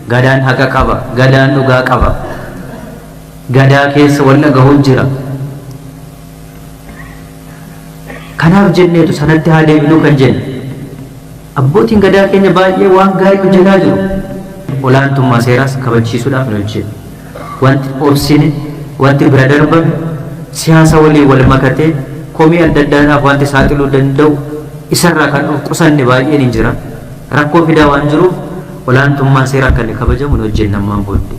gadaan haqa qaba, gadaan dhugaa qaba, gadaa keessa wal dhagahuun jira. Kanaaf jenneetu sanatti haa deebinuu kan jenne. Abbootiin gadaa keenya baay'ee waan gaarii hojjetaa jiru. Olaantummaa seeraas kabachiisuudhaaf nu hojjenne. Wanti obsine, wanti bira darbame, siyaasa waliin wal makatee komii adda addaadhaaf wanti saaxiluu danda'u isarraa kan of qusanne baay'een hin jira. Rakkoo fidaa waan jiruuf olaantummaa seeraa akka inni kabajamu nu hojjenne ammaan booddee.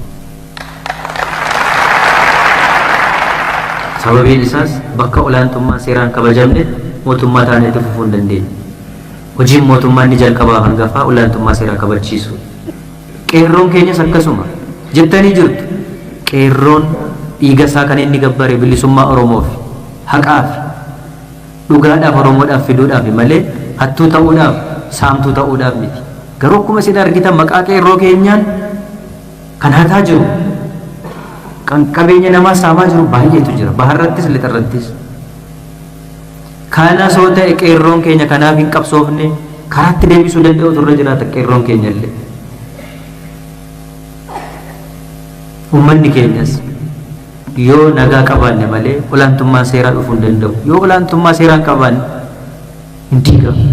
Sababiin isaas bakka olaantummaa seeraan kabajamne mootummaa taanee itti fufuu hin dandeenye. Hojiin mootummaa inni jalqabaa hangafaa olaantummaa seeraa kabachiisu. Qeerroon keenyas akkasuma jettanii jirtu. Qeerroon dhiiga isaa kan inni gabbare bilisummaa Oromoof, haqaaf, dhugaadhaaf, Oromoodhaaf fiduudhaaf malee hattuu ta'uudhaaf, saamtuu ta'uudhaaf miti. Garuu akkuma isin argitan maqaa qeerroo keenyaan kan hataa jiru, kan qabeenya namaa saamaa jiru baay'eetu jira. Baharrattis lixarrattis. Kana soo ta'e qeerroon keenya kanaaf hin qabsoofne karaatti deebisuu danda'u turre jiraata qeerroon keenya illee. Uummanni keenyas yoo nagaa qabaanne malee olaantummaa seeraa dhufuu hin danda'u. Yoo olaantummaa seeraa hin qabaanne hin diigamu.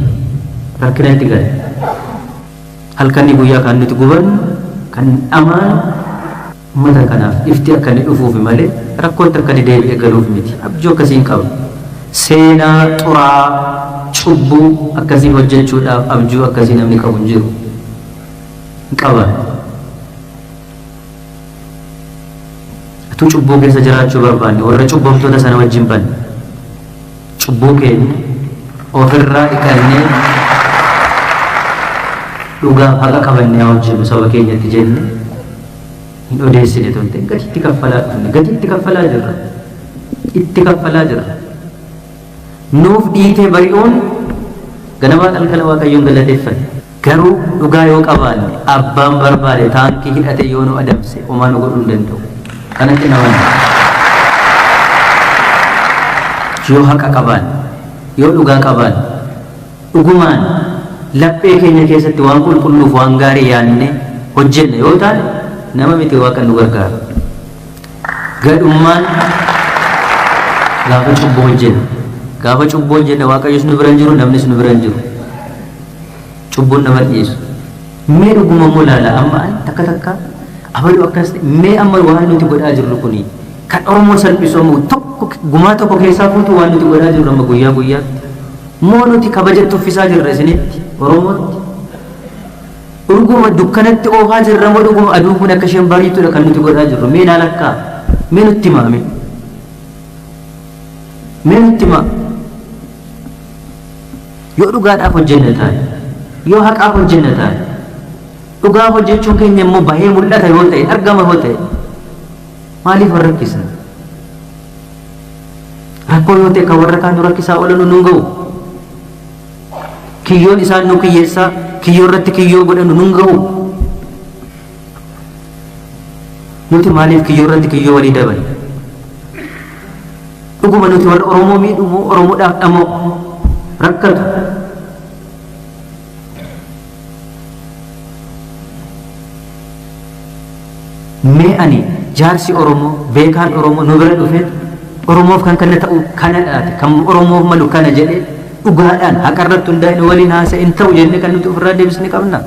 Rakkina itti gala. Halkanii guyyaa kan nuti gubannu kan amaan uummata kanaaf ifti akka inni dhufuuf malee rakkootti akka inni deebi'ee galuuf miti. Abjuu akkasii hin qabu. Seenaa xuraa cubbuu akkasii hojjechuudhaaf abjuu akkasii namni qabu hin jiru. Hin qaban. Atuu cubbuu keessa jiraachuu barbaanne warra cubbamtoota sana wajjin banne. Cubbuu keenya ofirraa dhiqannee dhugaaf haqa qabannee haa hojjennu saba keenyatti jenne hin odeessine tonte gatitti kaffalaa dhufne gatitti kaffalaa jirra. Itti kaffalaa jirra. Nuuf dhiitee bari'uun ganamaa qalqala waaqayyoon galateeffanne. Garuu dhugaa yoo qabaanne abbaan barbaade taankii hidhate yoo nu adamse homaa nu godhuu hin danda'u. Kanatti naman yoo haqa qabaanne yoo dhugaa qabaanne dhugumaan laphee keenya keessatti waan qulqulluuf waan gaarii yaadne hojjenne yoo taane nama miti Waaqni nu gargaara. Gadhummaan gaafa cubbuu hojjenne. Gaafa cubbuu hojjenne Waaqayyos nu bira hin jiru, namnis nu bira hin jiru. Cubbuun nama dhiyeessu. Mee dhuguma immoo laala amma takka takka abaluu akkas mee amma waan nuti godhaa jirru kuni kan Oromoo salphisamu tokko gumaa tokko keessaa fuutu waan nuti godhaa jirru amma guyyaa guyyaatti. Moo nuti kabajatti uffisaa jirra isinitti Oromootti. Dhuguma dukkanatti oofaa jirra moo dhuguma aduun kun akka isheen bariitudha kan nuti godhaa jirru. Mee laala akka mee nutti himaa mee nutti himaa. Yoo dhugaadhaaf hojjenne taane yoo haqaaf hojjenne taane dhugaaf hojjechuun keenya immoo bahee mul'ata yoo ta'e argama yoo ta'e maaliif warra rakkisan? Rakkoo yoo ta'e kan warra kaan nu rakkisaa oolan nu ga'u. Kiyyoon isaan nu kiyyeessaa kiyyoo irratti kiyyoo godhanu nu ga'u. Nuti maaliif kiyyoo irratti kiyyoo walii dabale? Dhuguma nuti warra Oromoo miidhumoo Oromoodhaaf dhamoo rakkatu. Mee ani jaarsi Oromoo beekaan Oromoo nu bira dhufee Oromoof kan kana ta'u kanadhaati kan Oromoof malu kana jedhee dhugaadhaan haqarratti hundaa'e waliin haasa'e hin ta'u jennee kan nuti ofirraa deebisne qabna.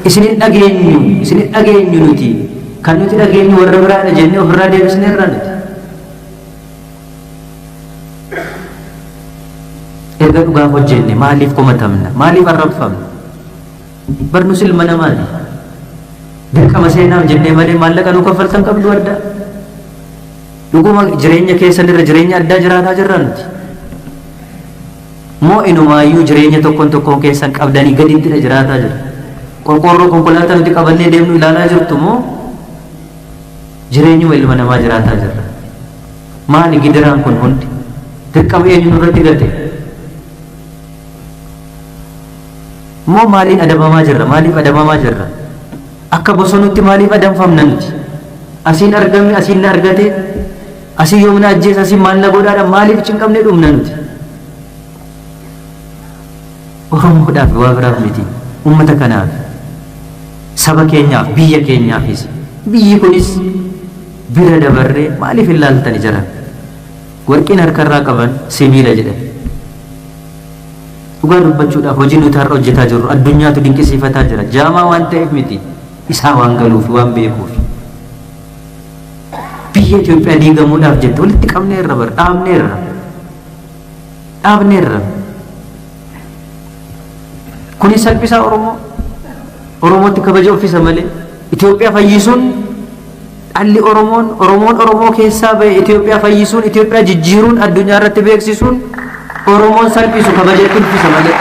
Isinin dhageenyu nuti kan nuti dhageenyu warra biraadha jennee ofirraa deebisne irraa nuti. Erga dhugaaf hojjenne maaliif komatamna? Maaliif arrabfamna? Barnus ilma namaati. Dirqama seenaaf jennee malee maallaqa nu kaffaltan qabdu adda. Dhuguma jireenya keessan irra jireenya addaa jiraataa jirra nuti. Moo inumaayyuu jireenya tokkoon keessan qabdanii gadittidha jiraataa jira. Qorqoorroo konkolaataa nuti qabannee deemnu ilaalaa jirtu moo jireenyuma ilma namaa jiraataa jirra. Maali gidiraan kun hundi? Dirqama eenyu nurratti gate? Moo maaliin adabamaa jirra? Maaliif adabamaa jirra? Akka bosonutti maaliif adamfamna nuti? Asiin argamne asiin na argate asii yoomna ajjeesa asii maal na godhaadha maaliif cinqabne dhumna nuti? Oromoodhaaf waa biraaf miti uummata kanaaf saba keenyaaf biyya keenyaafis biyyi kunis bira dabarree maaliif ilaaltani jiran warqiin harkarraa qaban sibiila jedhan dhugaa dubbachuudhaaf hojii nuti har'a hojjetaa jirru addunyaatu dinqisiifataa jira jaamaa waan ta'eef miti isaa waan galuuf waan beekuuf biyya Itoophiyaa diigamuudhaaf jette walitti qabneerra bar dhaabneerra kunis salphisaa Oromootti kabaja uffisa malee Itoophiyaa fayyisuun dhalli Oromoo keessaa ba'e Itoophiyaa fayyisuun Itoophiyaa jijjiiruun addunyaa irratti beeksisuun Oromoon salphisu kabajatti uffisa malee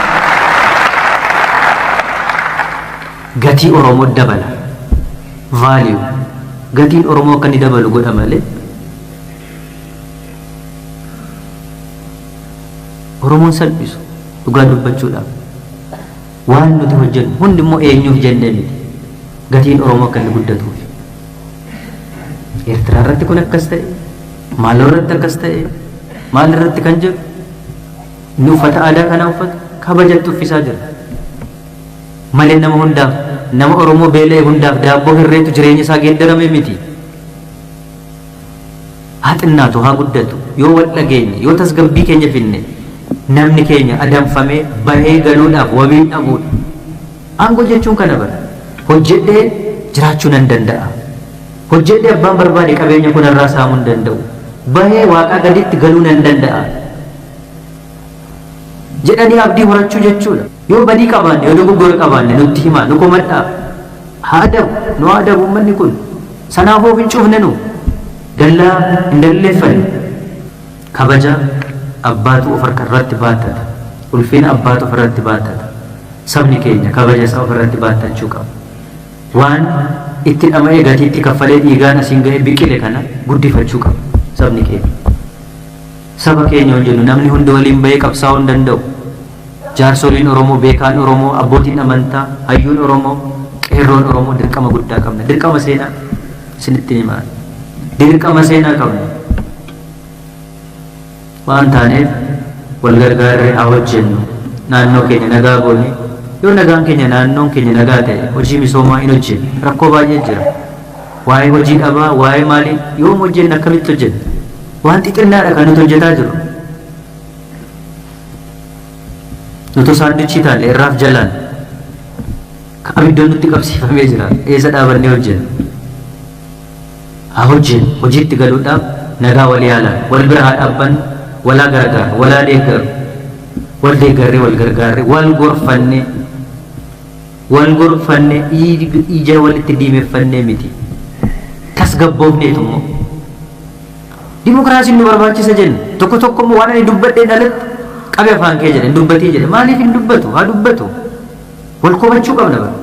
gatii Oromoo dabala value gatiin Oromoo kan dabalu godha malee Oromoon salphisu dhugaa dubbachuudhaaf waan nuti hojjennu hundi immoo eenyuuf jennee miti gatiin Oromoo kan guddatuuf Eertiraa irratti kun akkas ta'e Maaloo irratti akkas ta'e maal irratti kan jiru nu uffata aadaa kana uffatu kabajatti uffisaa jira malee nama hundaaf nama Oromoo beela'e hundaaf daabboo hirreetu jireenya isaa geeddarame miti haa xinnaatu haa guddatu yoo wal dhageenye yoo tasgabbii keenya finne namni keenya adamfamee bahee galuudhaaf wabiin dhabuudha aangoo jechuun kana bara hojjedhee jiraachuu nan danda'a hojjedhee abbaan barbaade qabeenya kunarraa saamuu hin danda'u bahee waaqaa gaditti galuu nan danda'a jedhanii abdii horachuu jechuudha yoo badii qabaanne yoo dogoggora qabaanne nutti himaa nu komadhaa haa adabu uummanni kun sanaafuu hin cufne nu dallaa hin dalleeffanne kabaja abbaatu of irratti baatata ulfina abbaatu of irratti baatata sabni keenya kabaja isaa of irratti baatachuu qaba waan itti dhama'ee gatiitti kaffalee dhiigaan asiin ga'ee biqile kana guddifachuu qaba sabni keenya saba keenya hojjennu namni hundi waliin bahee qabsaa'uu hin danda'u jaarsoliin Oromoo beekaan Oromoo abbootiin amantaa hayyuun Oromoo qeerroon Oromoo dirqama guddaa qabna dirqama seenaa isinitti himaa dirqama seenaa qabna waan taaneef wal gargaarree haa hojjennu naannoo keenya nagaa goone yoo nagaan keenya naannoon keenya nagaa ta'e hojii misoomaa hin hojjennu rakkoo baay'ee jira waa'ee hojii dhabaa waa'ee maalii yoom hojjennu akkamitti hojjennu waan xixinnaadha kan nuti hojjetaa jirru nuti saanduchii taale irraaf jalaan abiddoon nutti qabsiifamee jira eessa dhaabannee hojjennu haa hojjennu hojiitti galuudhaaf nagaa walii haalaan wal bira haa dhaabbannu walaa gargaar walaa deeggaru wal deeggarree wal gargaarree wal gorfanne ija walitti diimeffannee miti tasgabboofneetu immoo dimokiraasiin nu barbaachisa jenna tokko immoo waan ani dubbadhee dhalatti qabe afaan kee jedhe dubbatii jedhe maaliif hin dubbatu haa dubbatu wal kobachuu qabna bara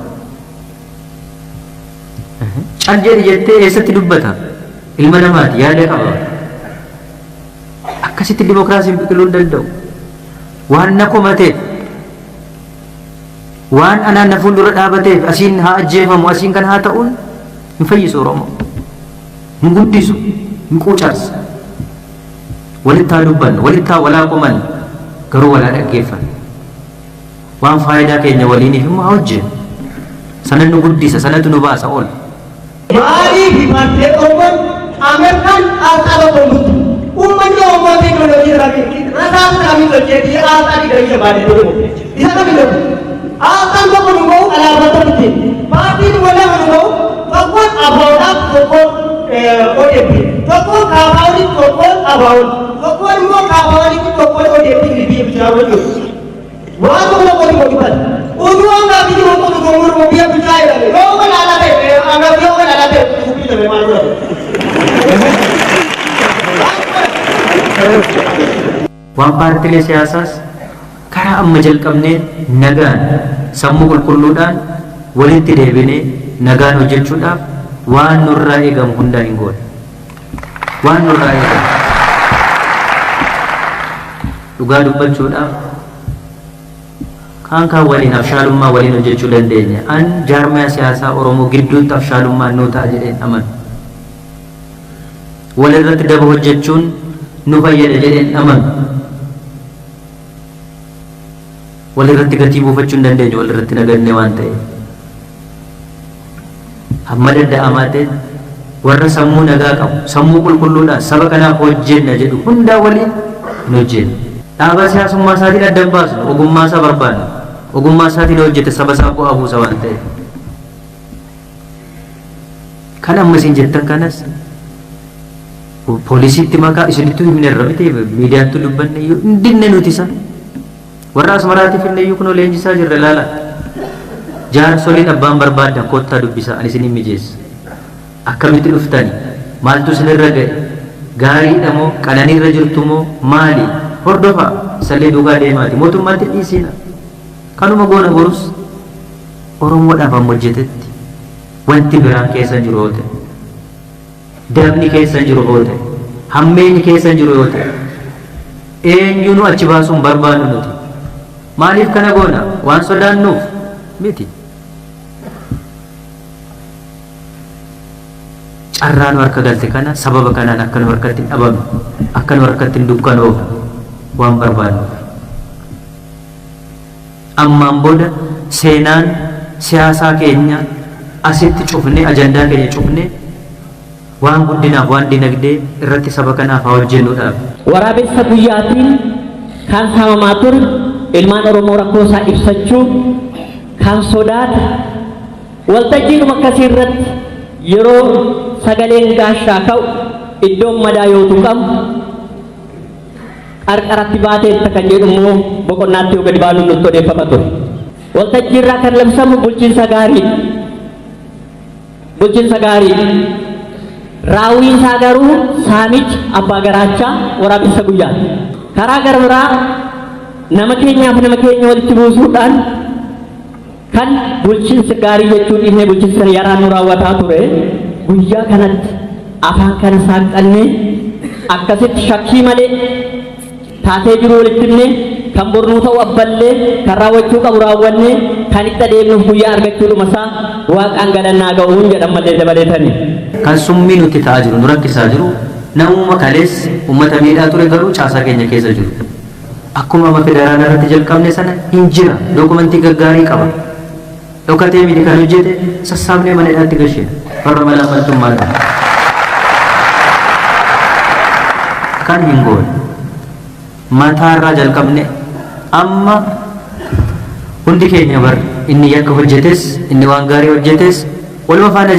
cal jedhi jettee eessatti dubbata ilma namaati yaada qaba akkasitti dimokiraasiin biqiluu hin danda'u waan na komateef waan anaan na fuuldura dhaabateef asiin haa ajjeefamu asiin kan haa ta'uun hin fayyisu Oromoo hin guddisu hin quucarsa walitti haa dubbannu walitti haa walaa qomannu garuu walaa dhaggeeffannu waan faayidaa keenya waliiniif immoo haa hojjennu sana nu guddisa sanatu nu baasa ol maaliif himattee Oromoon Ameerikaan aaxaaba qolmutti uummanni Oromoo teekinooloojii rasaa kamiin hojjetee aaxaa dhiiga baadee ture isa kamiin hojjetu aaxaan tokko nu bahu alaabaa tokkotti paartiin walaa nu bahu tokkoon abaawudhaaf tokkoon ODP tokkoon kaabaawuliif tokkoon abaawul tokkoon immoo kaabaawuliif tokkoon ODP biyya bichaa wajjin waan tokko tokko ni mo'ibata utuu hanga biyyi tokko nu gomurmoo biyya bichaa jedhame yoo kan alaa ta'e hanga yoo kan alaa ta'e kubbii ta'e maal godhame waan paartiilee siyaasaas karaa amma jalqabnee nagaan sammuu qulqulluudhaan walitti deebinee nagaan hojjechuudhaaf waan nurraa eegamu hundaa hin goone waan nurraa eegamu dhugaa dubbachuudhaaf kaan waliin abshaalummaa waliin hojjechuu dandeenya an jaarmaya siyaasaa Oromoo gidduutti abshaalummaan nuu ta'a jedheen amanu walirratti daba hojjechuun nu fayyada jedheen amanu walirratti gatii buufachuu hin dandeenyu walirratti naganne waan ta'e hamma danda'amaa ta'e warra sammuu nagaa qabu sammuu qulqulluudhaan saba kanaaf hojjenna jedhu hundaa waliin hin hojjennu. Dhaabaa siyaasummaa isaatiin adda hin baasnu ogummaa isaa barbaanna. Ogummaa isaatiin hojjete saba isaa bu'aa buusa waan ta'eef. Kan amma isin jettan kanas poolisiitti maqaa isinitti himne irra miti miidiyaatti dubbanne iyyuu hin dinne nuti isa. Warra Asmaraatiif illee iyyuu kunoo leenjisaa jirra ilaala. Jaarsoliin abbaan barbaadan kottaa dubbisaa ani isin hin mijeessa. Akkamitti dhuftani maaltu isinirra ga'e gaariidha moo qananiirra jirtu moo maali hordofaa isallee dhugaa deemaati mootummaatti dhiisiina. Kanuma goona borus Oromoodhaaf amma hojjetetti wanti biraan keessa jiru yoo ta'e dabni keessa jiru yoo ta'e hammeenyi keessa jiru yoo ta'e eenyuunu achi baasuun barbaadu nuti maaliif kana goona waan sodaannuuf miti. Carraan harka galte kana sababa kanaan akka nu harkatti hin dhabamne akka nu harkatti hin dukkanoofne waan barbaannuuf. Ammaan booda seenaan siyaasaa keenya asitti cufnee ajandaa keenya cufnee waan guddinaaf waan dinagdee irratti saba kanaaf haa hojjennuudhaaf. Waraabessa guyyaatiin kan saamamaa ture ilmaan Oromoo rakkoo isaa ibsachuu kan sodaata waltajjiidhuma akkasii irratti yeroo sagaleen gaashaa ka'u iddoon madaa yoo tuqamu qarqaratti baateetta kan jedhu immoo boqonnaatti yoo gadi baanuun nutti odeeffama ture. Waltajjii irraa kan labsamu bulchiinsa gaarii raawwiin isaa garuu saamicha abbaa garaachaa waraabessa guyyaati. Karaa gara biraa nama keenyaaf nama keenya walitti buusuudhaan kan bulchiinsa gaarii jechuun dhiifnee bulchiinsa yaraan nu raawwataa ture guyyaa kanatti afaan kana saaqannee akkasitti shakkii malee taatee jiru walitti himnee kan bornuu ta'u abballee kan raawwachuu qabu raawwannee kan itti adeemnuuf guyyaa argachuudhuma isaa waaqaan galannaa ga'uun jedhan malee dabaleetanii. Kan summii nuti ta'aa jiru nu rakkisaa jiru namuma kalees uummata miidhaa ture garuu caasaa keenya keessa jiru. Akkuma amma federaalaa irratti jalqabne sana hin jira dookumentii gaggaarii qaba. Dhokatee miti kan hojjete sassaabnee mana hidhaatti galchina warra mala amantummaa ta'a. Kan hin goone mataarraa jalqabne amma hundi keenya bar inni yakka hojjetes inni waan gaarii hojjetes waluma faana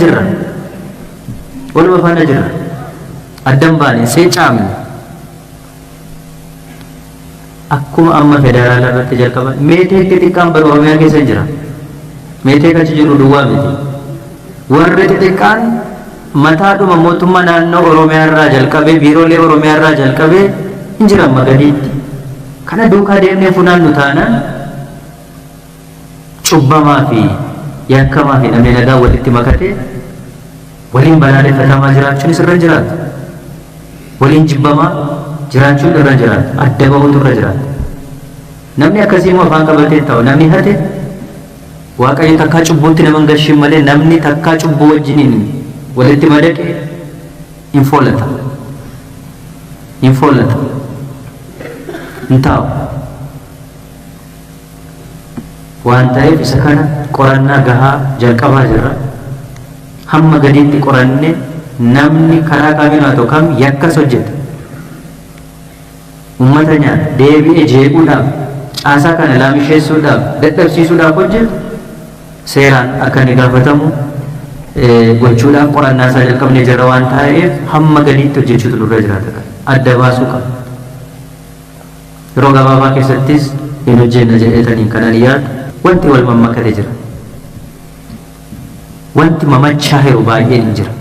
jirra addan baane see caamne akkuma amma federaalaa irratti jalqaban meetee xixiqqaan bar Oromiyaa keessa jira meetee kachi jiru duwwaa miti warri xixiqqaan mataadhuma mootummaa naannoo Oromiyaa irraa jalqabee biiroolee Oromiyaa irraa jalqabee hin jiran magadiitti kana duukaa deemnee funaannu taanaan cubbamaa fi yakkamaa fi namni nagaa walitti makatee waliin balaaleffatamaa jiraachuun irra jiraatu waliin jibbamaa jiraachuun irra jiraatu adda bahuutu irra jiraatu namni akkasii immoo afaan qabatee ta'u namni hate waaqayyo takkaa cubbuutti nama hin gashin malee namni takkaa cubbuu wajjiniin walitti madaqe hin follata hin taa'u waan ta'eef isa kana qorannaa gahaa jalqabaa jirra hamma gadiitti qoranne namni karaa kamiin haa ta'u kam yakkas hojjeta uummata nyaata deebi'ee jeequudhaaf caasaa kana laamisheessuudhaaf dadhabsiisuudhaaf hojjetu seeraan akka inni gaafatamu gochuudhaaf qorannaa isaa jalqabnee jirra waan ta'eef hamma gadiitti hojjechuutu nurra jiraata adda baasuu qaba yeroo gabaabaa keessattis hin hojjenna jedheetaniin kanan yaadu wanti wal mammakate jira wanti mamachaaheeru baay'een hin jira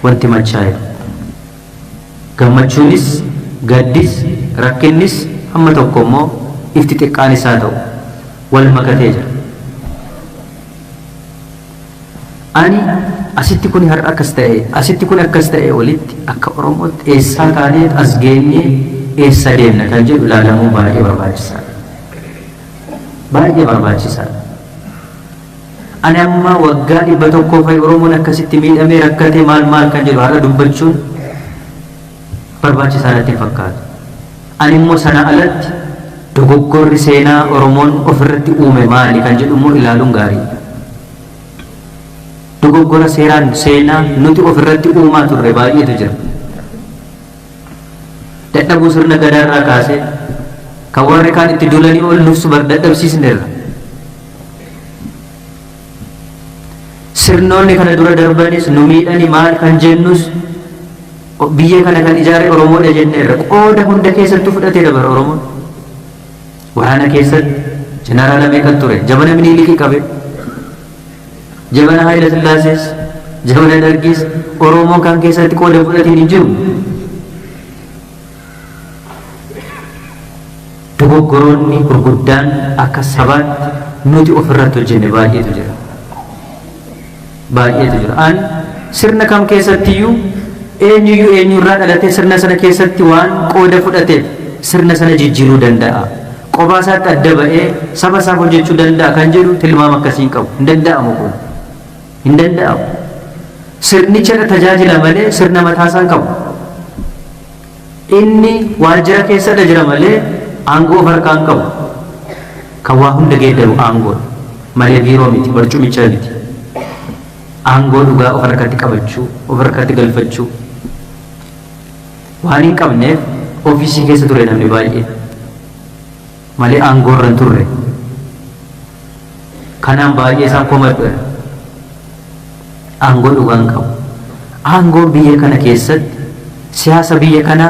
wanti machaaheeru gammachuunis gaddis rakkinnis hamma tokko immoo ifti xiqqaan isaa ta'u wal makatee jira. Ani asitti kun har'a akkas ta'e asitti kun akkas ta'e walitti akka Oromootti eessaa kaanee as geenyee eessa deemna kan jedhu ilaalamuu baay'ee barbaachisaadha. Ani amma waggaa 100 fa'i Oromoon akkasitti miidhamee rakkatee maal kan jedhu har'a dubbachuun barbaachisaa natti fakkaatu. Ani immoo sana alatti dogoggorri seenaa Oromoon ofirratti uume maali kan jedhu immoo ilaaluun gaarii. dogoggora seeraan seenaa nuti ofirratti uumaa turre baay'eetu jira. Dadhabuu sirna gadaarraa kaasee kan warri kaan itti dulanii ol nufsu bar dadhabsiisneerra. Sirnoonni kana dura darbanis nu miidhani maal kan jennus biyya kana kan ijaare Oromoodha jenneerra. Qooda hunda keessattuu fudhatee dabara Oromoon. Waraana keessatti jeneraala meeqan ture? Jabana Minilikii qabe, jabana Haayila Sillaasees, jabana Dargiis Oromoon kan keessatti qooda fudhatiin hin jiru. Dogoggoroonni gurguddaan akka sabaatti nuti ofirratti hojjenne baay'eetu jira. Baay'eetu jira. An sirna kam keessattiyyuu eenyuyyuu eenyurraa dhalatee sirna sana keessatti waan qooda fudhateef sirna sana jijjiiruu danda'a. Qophaa isaatti adda ba'ee saba isaaf hojjechuu danda'a kan jedhu tilmaama akkasii hin qabu. Hin danda'amu kun. Hin danda'amu. Sirnicha tajaajila malee sirna mataasaa hin qabu. Inni waajjira keessadha jira malee aangoo of harkaa hin qabu. Kan waa hunda geeddaru aangoo malee biiroo miti, barcumicha miti. Aangoo dhugaa of harkatti qabachuu, of harkatti galfachuu waan hin qabneef ofiisii keessa ture namni baay'ee malee aangoo irra hin turre. Kanaan baay'ee isaan komadhu. Aangoo dhugaa hin qabu. Aangoo biyya kana keessatti siyaasa biyya kana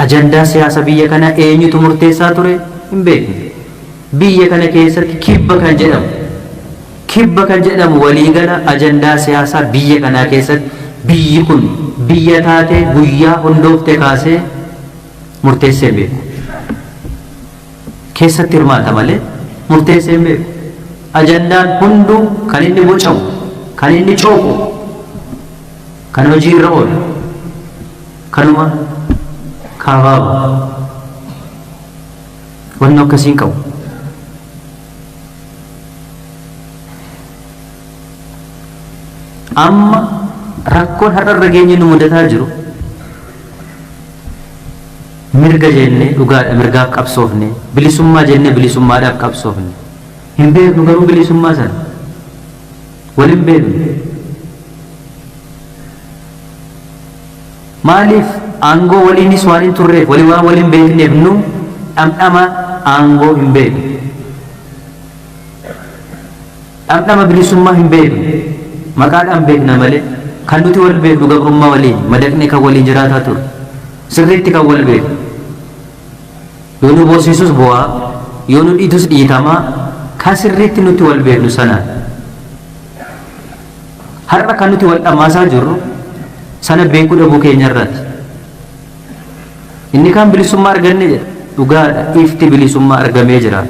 ajandaa siyaasa biyya kana eenyutu murteessaa ture hin beekne. Biyya kana keessatti kibba kan jedhamu waliigala ajandaa siyaasaa biyya kanaa keessatti biyyi kun biyya taatee guyyaa hundoofte kaasee murteessee beeku. Keessatti hirmaata malee murteessee beeku. Ajandaan hunduu kan inni bocamu, kan inni cooqu, kan hojii irra oolu, kanuma kaabaaba. Wanni akkasii hin qabu. Amma rakkoon har'arra geenye nu mudataa jiru mirga jenne dhugaadha mirgaaf qabsoofne, bilisummaa jenne bilisummaadhaaf qabsoofne. Hin beeknu garuu bilisummaa sana waliin beeknu. Maaliif aangoo waliinis waan hin turreef walii waan waliin beekneef nu dhamdhama aangoo hin beeknu. Dhamdhama bilisummaa hin beeknu. Maqaadhaan beekna malee kan nuti wal beeknu gabrummaa waliin madaqne kan waliin jiraataa ture. Sirriitti kan wal beeknu. Yoo nu boosisus bu'aa, yoo nu dhiitus dhiitamaa kan sirriitti nuti wal beeknu sanaan. Har'a kan nuti wal dhamaasaa jirru sana beekuu dhabuu keenya irratti. Inni kan bilisummaa arganne jedha. Dhugaadha ifti bilisummaa argamee jira.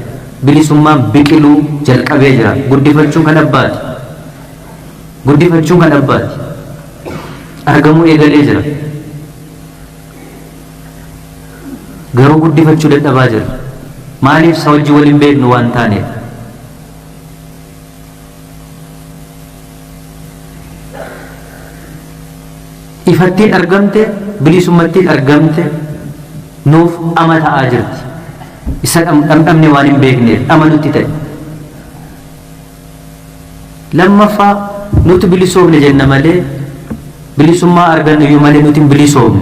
Bilisummaan biqiluu jalqabee jira. Guddifachuun kan abbaati. Guddifachuun kan abbaati. Argamuu eegalee jira. Garuu guddifachuu dadhabaa jira. Maaliif isa wajji waliin beeknu waan taaneef. Ifattiin argamte, bilisummattiin argamte nuuf ama ta'aa jirti. Isa dhamdhamne waan hin beekneef ama nutti ta'e. Lammaffaa nuti bilisoomne jenna malee bilisummaa argannu iyyuu malee nuti hin bilisoomne.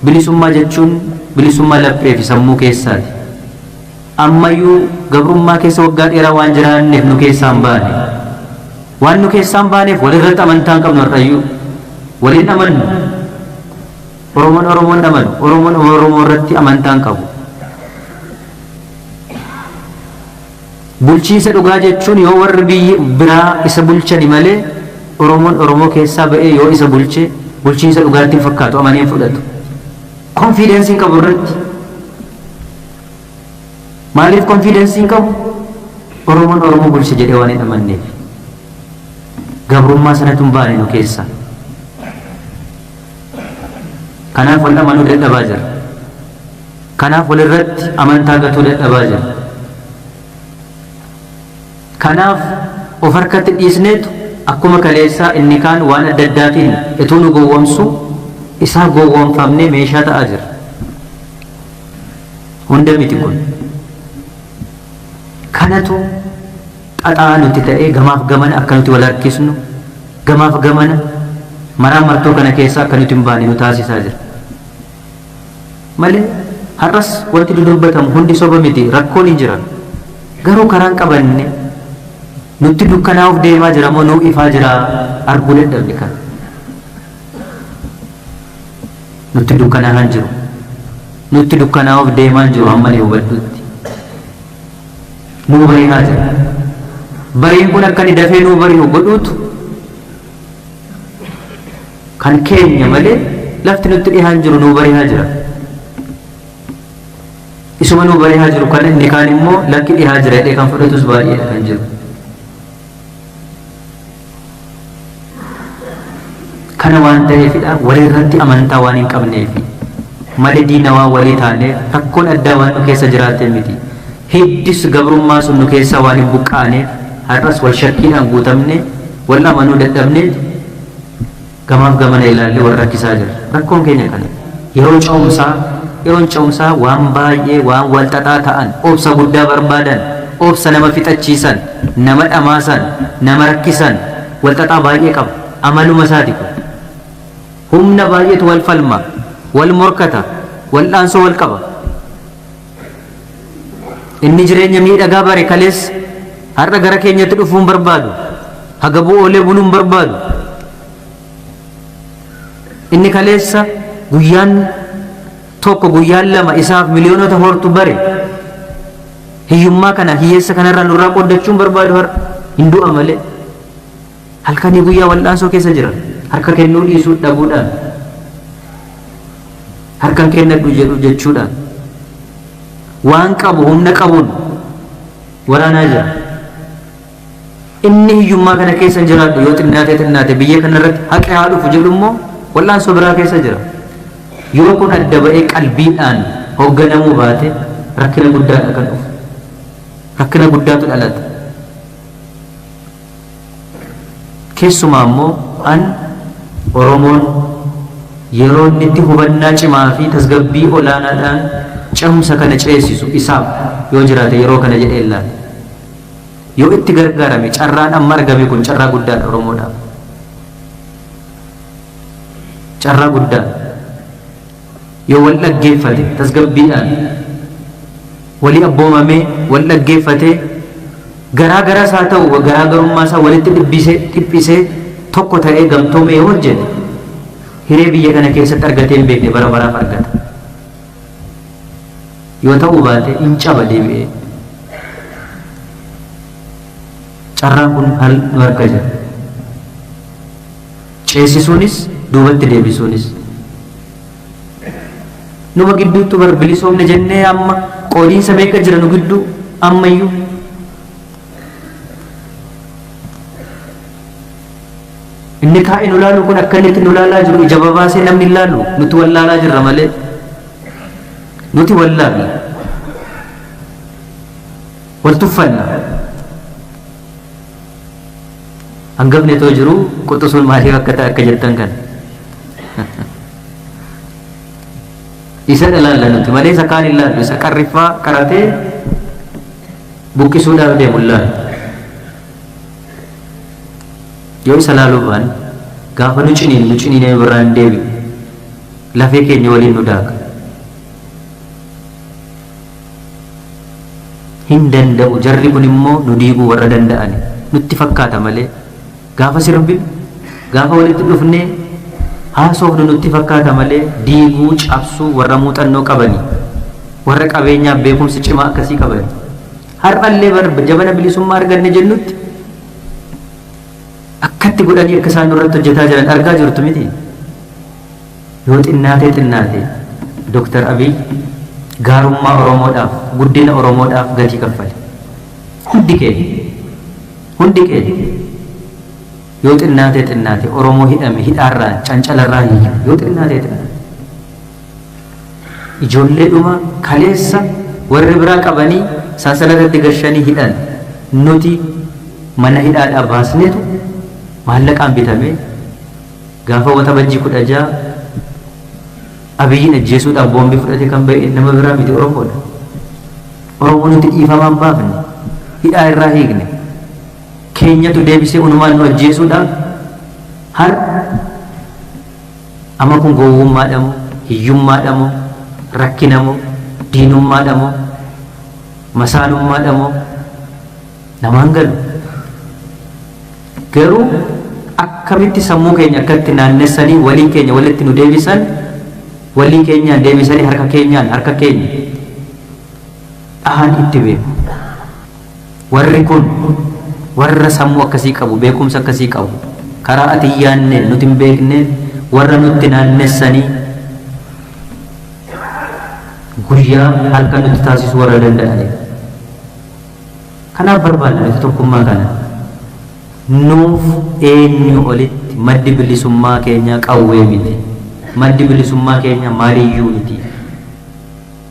Bilisummaa jechuun bilisummaa laphee fi sammuu keessaati. Ammayyuu gabrummaa keessa waggaa dheeraa waan jiraanneef nu keessaa hin baane. Waan nu keessaa hin baaneef walirratti amantaa hin qabnu har'ayyuu. Waliin amannu. Oromoon Oromoon amanu. Oromoon Oromoo irratti amantaa hin qabu. Bulchiinsa dhugaa jechuun yoo warri biyyi biraa isa bulchani malee Oromoon Oromoo keessaa ba'ee yoo isa bulche bulchiinsa dhugaatti hin fakkaatu amanee hin fudhatu. Konfiidensii hin qabu irratti. Maaliif konfiidensii hin qabu? Oromoon Oromoo bulche jedhee waan hin amanneef. Gabrummaa sanatu hin baane nu keessaa. Kanaaf wal amanuu dadhabaa jira. Kanaaf walirratti amantaa gatuu dadhabaa jira. Kanaaf of harkatti dhiisneetu akkuma kaleessaa inni kaan waan adda addaatiin ituu nu gowwoomsu isaa gowwoomfamnee meeshaa ta'aa jira. Hunda miti kun. Kanatu xaxaa nuti ta'ee gamaaf gamana akka nuti wal harkisnu gamaaf gamana maraa martoo kana keessaa akka nuti hin baane nu taasisaa jira malee har'as wanti dudubbatamu hundi soba miti rakkoon hin jiran garuu karaan qabanne nutti dukkanaa'uuf deemaa jira moo nuu ifaa jira arguu dadhabne kan nutti dukkanaa'an jiru nutti dukkanaa'uuf deemaa jiru amma ni hubadhutti nuu bari'aa jira bariin kun akka ni dafee nuu bari'u godhuutu kan keenya malee lafti nutti dhihaan jiru nuu bari'aa jira isuma nuu bari'aa jiru kan inni kaan immoo lakki dhihaa jira jedhee kan fudhatus baay'eedha kan jiru kana waan ta'eefidha walirratti amantaa waan hin qabneefi malee diina waan walii taaneef rakkoon addaa waan nu keessa jiraatee miti hiddis gabrummaa sun nu keessa waan hin buqqaaneef har'as wal shakkiidhaan guutamne wal amanuu dadhabne gamaaf gamana ilaallee wal rakkisaa jira rakkoon keenya kana yeroon ce'umsaa waan baay'ee waan wal xaxaa ta'an obsa guddaa barbaadan obsa nama fixachiisan nama dhamaasan nama rakkisan wal xaxaa baay'ee qaba amaluma isaati kun humna baay'eetu wal falma wal morkata wal dhaansoo wal qaba inni jireenya miidhagaa bare kalees har'a gara keenyatti dhufuun barbaadu haga bu'oolee buluun barbaadu inni kaleessa guyyaan tokko guyyaan lama isaaf miliyoonota hortu bare hiyyummaa kana hiyyeessa kanarraa nurraa qoodachuun barbaadu har'a hin du'a malee halkanii guyyaa wal'aansoo keessa jira harka kennuu dhiisuu dhabuudhaan harkan kennadhu jedhu jechuudhaan waan qabu humna qabuun waraanaa jira inni hiyyummaa kana keessa jiraadhu yoo xinnaate biyya kanarratti haqee haa dhufu jedhu immoo wal'aansoo biraa keessa jira yoo kun adda ba'ee qalbiidhaan hoogganamuu baate rakkina guddaadha kan dhufu rakkina guddaatu dhalata keessumaa immoo an Oromoon yeroo inni itti hubannaa cimaa fi tasgabbii olaanaadhaan cehumsa kana ceesisu isaaf yoo jiraate yeroo kana jedhee ilaala yoo itti gargaarame carraan amma argame kun carraa guddaadha Oromoodhaaf carraa guddaa yoo wal dhaggeeffate tasgabbiidhaan walii abboomamee wal dhaggeeffate garaagaraa isaa ta'u garaagarummaa isaa walitti dhiphisee tokko ta'ee gamtoomee yoo hojjete hiree biyya kana keessatti argatee hin beekne bara baraaf argata yoo ta'uu baate hin caba deebi'ee carraan kun hal nu harka jira ceesisuunis duubatti deebisuunis numa gidduutti bar bilisoomne jennee amma qoodiinsa meeqa jira nu gidduu ammayyuu inni kaa'e nu laalu kun akka inni nu laalaa jiru ija babaasee namni laalu nuti wallaalaa jirra malee nuti wallaalla wal tuffanna hangafne too jiru quxusuun maaliif akka ta'e akka jettan kan isa dhalaalla nuti malee isa kaan hin laallu isa qarriffaa qaratee buqqisuudhaaf deemu laalu yoo isa laaluu baan gaafa nu ciniinee birraan deebi'u lafee keenya waliin nu daaka hin danda'u jarri kun immoo nu diiguu warra danda'ani nutti fakkaata malee gaafa sirbi gaafa walitti dhufnee haasofnu nutti fakkaata malee diiguu cabsuu warra muuxannoo qabanii warra qabeenyaaf beekumsi cimaa akkasii qabanii har'allee jabana bilisummaa arganne jennutti akkatti godhanii akka isaan irratti hojjetaa jiran argaa jirtu miti yoo xinnaate Dr. Abiy gaarummaa Oromoodhaaf guddina Oromoodhaaf gatii kaffale hundi keenya yoo xinnaate Oromoo hidhame hidhaarraan cancalarraa hiike yoo xinnaate ijoollee dhuma kaleessa warri biraa qabanii sansalatatti gashanii hidhan nuti mana hidhaadhaa baasneetu maallaqaan bitame gaafa wata bajjii 16 Abiyyiin ajjeesuudhaaf boombii fudhate kan ba'e nama biraa miti Oromoodha Oromoo nuti dhiifamaan baafne hidhaa irraa hiikne keenyatu deebisee unumaan nu ajjeesuudhaaf har amma kun gowwummaadha moo hiyyummaadha moo rakkina moo diinummaadha moo masaalummaadha moo namaan galu garuu akkamitti sammuu keenya akkatti naannessanii walii keenya walitti nu deebisan walii keenyaan deebisanii harka keenya dhahan itti beeku warri kun warra sammuu akkasii qabu beekumsa akkasii qabu karaa ati yaanne nuti hin beekne warra nutti naannessanii guyyaa halkan nutti taasisuu warra danda'anidha. Kanaaf barbaadna nuti tokkummaa kana nuuf eenyu olitti maddi bilisummaa keenya qawwee miti, maddi bilisummaa keenya maaliyyuu miti.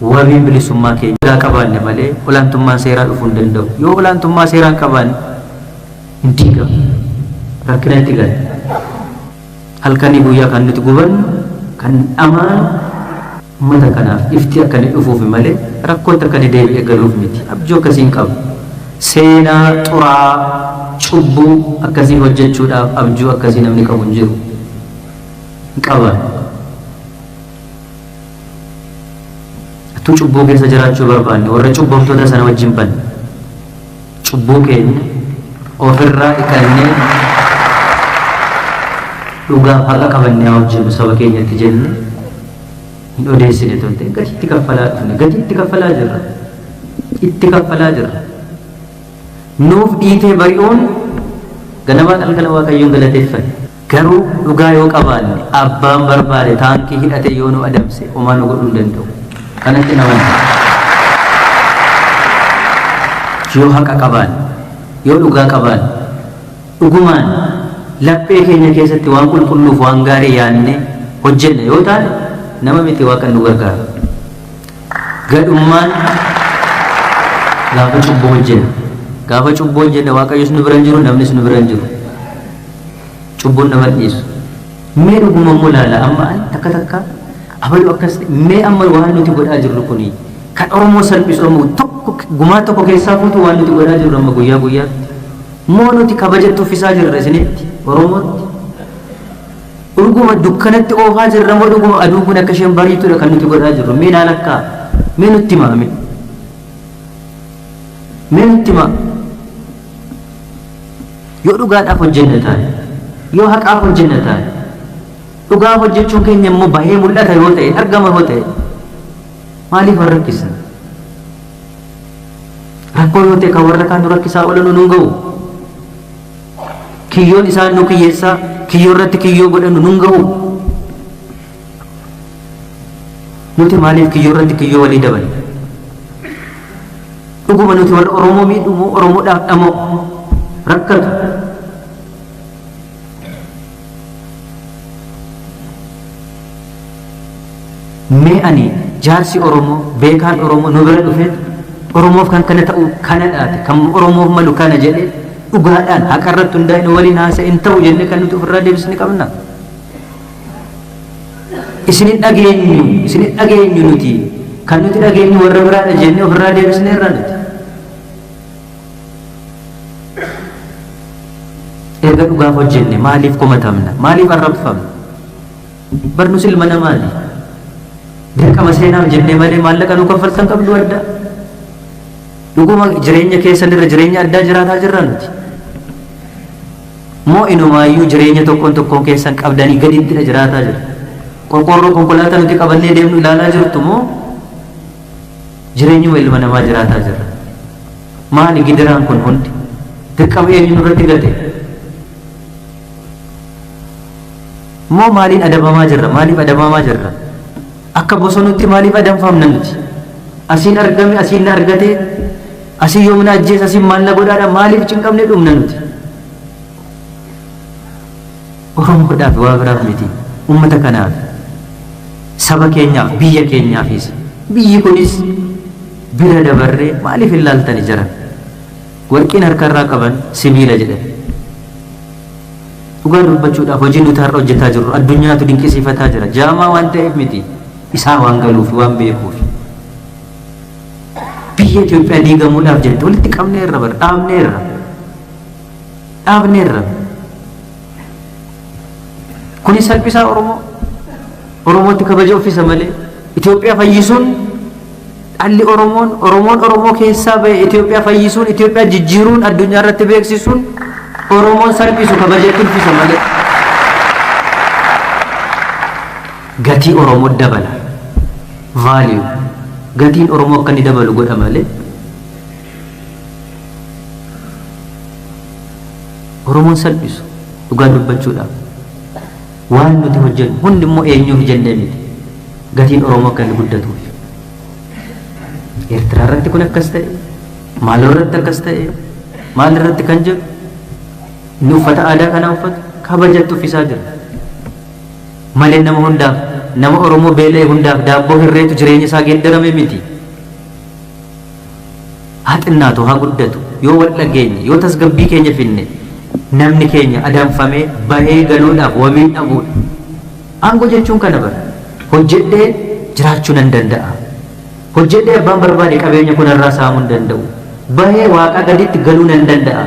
Wabii bilisummaa keenya qabaanne malee olaantummaan seeraa dhufuu hin danda'u. Yoo olaantummaa seeraa qabaanne hin diigamu, rakkina itti gala. Halkanii guyyaa kan nuti gubannu kan amaan uummata kanaaf ifti akkanii dhufuuf malee rakkoota akkanii deebi'ee galuuf miti. Abjuu akkasiin qabu. Seenaa xuraa cubbuu akkasii hojjechuudhaaf abjuu akkasii namni qabu hin jiru. Hin qaban. Tu cubbuu keessa jiraachuu barbaanne warra cubbamtoota sana wajjin banne cubbuu keenya ofirraa dhiqannee dhugaaf haqa qabannee hojjennu saba keenyatti jenne hin odeessine tonte gatiitti kaffalaa dhufne gatiitti kaffalaa jirra itti kaffalaa jirra nuuf dhiitee bari'uun ganamaa qalqala waaqayyoon galateeffate garuu dhugaa yoo qabaanne abbaan barbaade taankii hidhate yoo nu adamse homaa nu godhuu hin danda'u. Kanatti naman yoo haqa qaban yoo dhugaa qaban dhugumaan laphee keenya keessatti waan qulqulluuf waan gaarii yaanne hojjenne yoo taane nama miti Waaqan nu gargaara. Gadhummaan gaafa cubbuu hojjenne Waaqayyos nu bira hin jiru namnis nu bira hin jiru cubbuun nama dhiisu mee dhuguma mulaala amma takka takka abalu akkas mee amma waan nuti godhaa jirru kuni kan Oromoo salphisuudhamu tokko gumaa tokko keessaa fuutu waan nuti godhaa jirru amma guyyaa guyyaatti moo nuti kabajatti uffisaa jirra isinitti Oromootti dhuguma dukkanatti oofaa jirra moo dhuguma aduu kun akka isheen bariitudha kan nuti godhaa jirru mee naalakkaa mee nutti maame mee nutti ma yoo dhugaadhaaf hojjenne taane yoo haqaaf hojjenne taane dhugaa hojjechuun keenya immoo bahee mul'ata yoo ta'e argama yoo ta'e maaliif warra rakkisa rakkoo yoo ta'e kan warra kaan nu rakkisaa oolan nu ga'u kiyyoon isaan nu kiyyeessaa kiyyoo irratti kiyyoo godhanu nu ga'u nuti maaliif kiyyoo irratti kiyyoo walii dabale dhuguma nuti warra Oromoo miidhumoo Oromoodhaaf dhamoo rakkatu mee ani jaarsi Oromoo beekaan Oromoo nu bira dhufe Oromoof kan kana ta'u kana dhaate kan Oromoof malu kana jedhe dhugaadhaan haqa irratti hundaa'e waliin haasa'in ta'u jenne kan nuti ofirraa deebisni qabna. Isinin dhageenyu nuti kan nuti dhageenyu warra biraadha jenne ofirraa deebisne irraa nuti. Erga dhugaaf hojjenne maaliif komatamna maaliif arrabfamna barnus ilma namaati. Dirqama seenaaf jennee malee maallaqa nu kaffaltan qabdu adda dhuguma jireenya keessan irra jireenya addaa jiraataa jirra nuti moo inumaayyuu jireenya tokkoon keessan qabdanii gadittidha jiraataa jira qorqorroo konkolaataa nuti qabannee deemnu ilaalaa jirtu moo jireenyuma ilma namaa jiraataa jirra maali gidiraan kun hundi dirqama eenyu nurratti gate moo maaliin adabamaa jirra maaliif adabamaa jirra akka bosonutti maaliif adamfamna nuti asiin argame asiin argate asii yoomna ajjees asiin maal na godhaadha maaliif cinqabne dhumna nuti Oromoodhaaf waa biraaf miti ummata kanaaf saba keenyaaf biyya keenyaafis biyyi kunis bira dabarree maaliif ilaaltani jiran warqiin harkarraa qaban sibiila jedhan dhugaa dubbachuudhaaf hojii nuti har'a hojjetaa jirru addunyaatu dinqisiifataa jira jaamaa waan ta'eef miti isaa waan galuuf waan beekuuf biyya Itoophiyaa diigamuudhaaf jette walitti qabneerra bara dhaabneerra Kuni salphisaa Oromootti kabaja ofiisa malee Itoophiyaa fayyisuun dhalli Oromoo keessaa bahe Itoophiyaa fayyisuun Itoophiyaa jijjiiruun addunyaa irratti beeksisuun Oromoon salphisu kabajeetti ulfisa malee gatii Oromoo dabala value gatiin Oromoo akka inni dabalu godha malee Oromoon salphisu dhugaa dubbachuudhaaf waan nuti hojjennu hundi immoo eenyuuf jennee miti gatiin Oromoo akka inni guddatuuf Eertiraa irratti kun akkas ta'e Maaloo irratti akkas ta'e maal irratti kan jedhu inni uffata aadaa kana uffatu kabajatti uffisaa jira malee nama hundaaf nama Oromoo beela'e hundaaf daabboo hirreetu jireenya isaa geeddarame miti haa xinnaatu haa guddatu yoo wal dhageenye yoo tasgabbii keenya finne namni keenya adamfamee bahee galuudhaaf wabii dhabuudha aangoo jechuun kana bara hojjedhee jiraachuu nan danda'a hojjedhee abbaan barbaade qabeenya kunarraa saamuu hin danda'u bahee waaqa gaditti galuu nan danda'a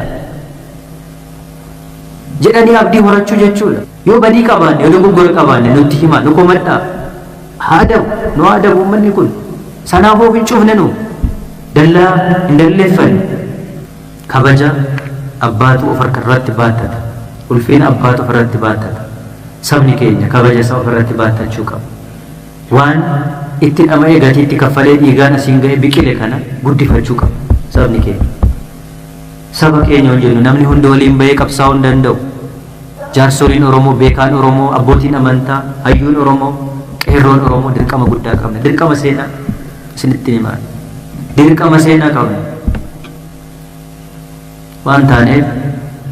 jedhanii abdii horachuu jechuudha yoo badii qabaanne yoo dogoggora qabaanne nutti himaa nu komadhaa haa adabu uummanni kun sanaafuu hin cufne nu dallaa hin dalleeffanne kabaja abbaatu of harkarratti baatata ulfina abbaatu of irratti baatata sabni keenya kabaja isaa of irratti baatachuu qaba waan itti dhama'ee gatiitti kaffalee dhiigaan asiin ga'e biqile kana guddifachuu qaba sabni keenya saba keenya hojjennu namni hundi waliin bahee qabsaa'uu hin danda'u jaarsoliin Oromoo beekaan Oromoo abbootiin amantaa hayyuun Oromoo qeerroon Oromoo dirqama guddaa qabna dirqama seenaa isinitti himaa dirqama seenaa qabna waan taaneef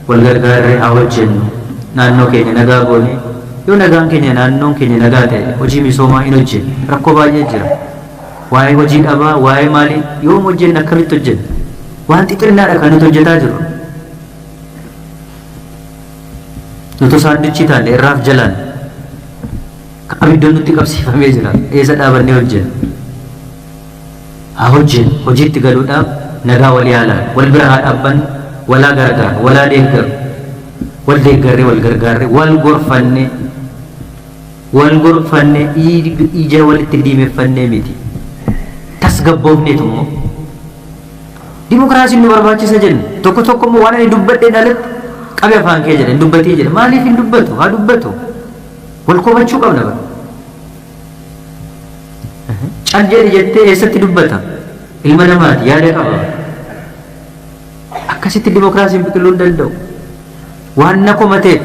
wal gargaarree haa hojjennu naannoo keenya nagaa goone yoo nagaan keenya naannoon keenya nagaa ta'e hojii misoomaa hin hojjennu rakkoo baay'ee jira waa'ee hojii dhabaa waa'ee maalii yoo hojjennu akkamitti hojjennu waan xixinnaadha kan nuti hojjetaa jiru nuti saandichii taane irraaf jalaan abiddoon nutti qabsiifamee jira eessa dhaabannee hojjennu haa hojjennu hojiitti galuudhaaf nagaa wal yaalaan wal bira haa dhaabbannu walaa gargaar walaa deeggaru wal deeggarree wal gargaarree wal gorfanne ija walitti diimeffannee miti tasgabboofneetu immoo dimokiraasiin nu barbaachisa jennu tokko immoo waan ani dubbadheen alatti qabe afaan kee jedhan dubbatii jedha maaliif hin dubbatu haa dubbatu wal komachuu qabna bara cal jedhe jettee eessatti dubbata ilma namaati yaada qaba akkasitti dimokiraasiin biqiluu hin danda'u waan na komateef